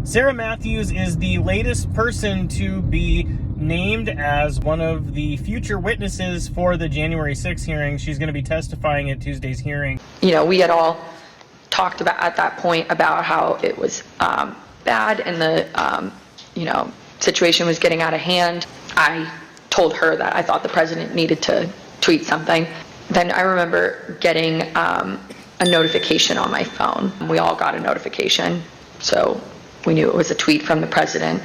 Sarah Mathews is the latest person to be named as one of the future witnesses for the January 6th hearing. She's going to be testifying at Tuesday's hearing. You know, we had all talked about at that point about how it was bad and the, situation was getting out of hand. I told her that I thought the president needed to tweet something. Then I remember getting a notification on my phone. We all got a notification, so we knew it was a tweet from the president,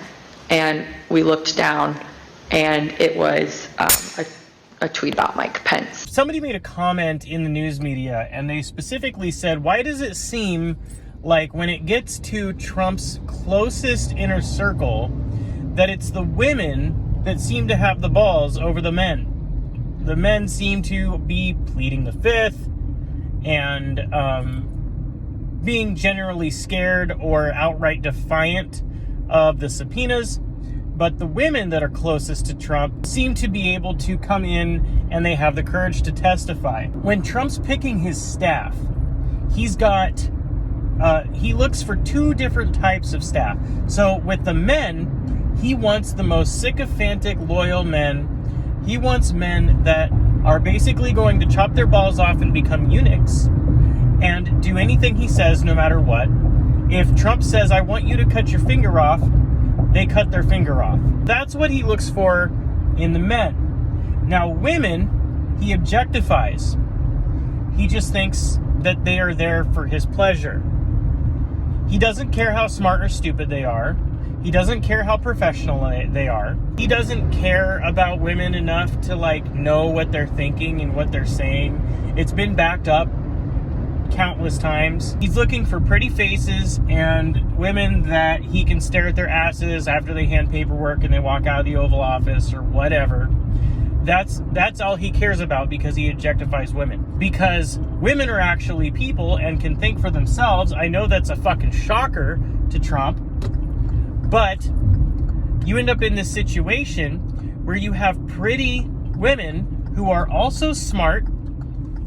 and we looked down, and it was a tweet about Mike Pence. Somebody made a comment in the news media, and they specifically said, why does it seem like when it gets to Trump's closest inner circle, that it's the women that seem to have the balls over the men? The men seem to be pleading the fifth and being generally scared or outright defiant of the subpoenas. But the women that are closest to Trump seem to be able to come in and they have the courage to testify. When Trump's picking his staff, he's got, he looks for two different types of staff. So with the men, he wants the most sycophantic, loyal men. He wants men that are basically going to chop their balls off and become eunuchs and do anything he says no matter what. If Trump says, I want you to cut your finger off, they cut their finger off. That's what he looks for in the men. Now, women, he objectifies. He just thinks that they are there for his pleasure. He doesn't care how smart or stupid they are. He doesn't care how professional they are. He doesn't care about women enough to know what they're thinking and what they're saying. It's been backed up countless times. He's looking for pretty faces and women that he can stare at their asses after they hand paperwork and they walk out of the Oval Office or whatever. That's all he cares about, because he objectifies women. Because women are actually people and can think for themselves. I know that's a fucking shocker to Trump, but you end up in this situation where you have pretty women who are also smart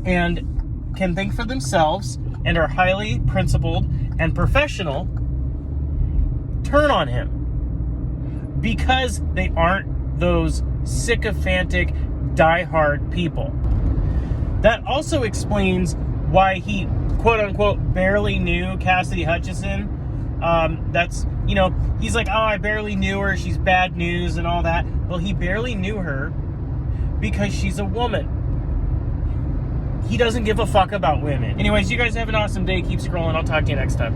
and can think for themselves and are highly principled and professional turn on him because they aren't those sycophantic, diehard people. That also explains why he, quote unquote, barely knew Cassidy Hutchinson. He's like, oh, I barely knew her, she's bad news and all that. Well, he barely knew her because she's a woman. He doesn't give a fuck about women. Anyways, you guys have an awesome day. Keep scrolling. I'll talk to you next time.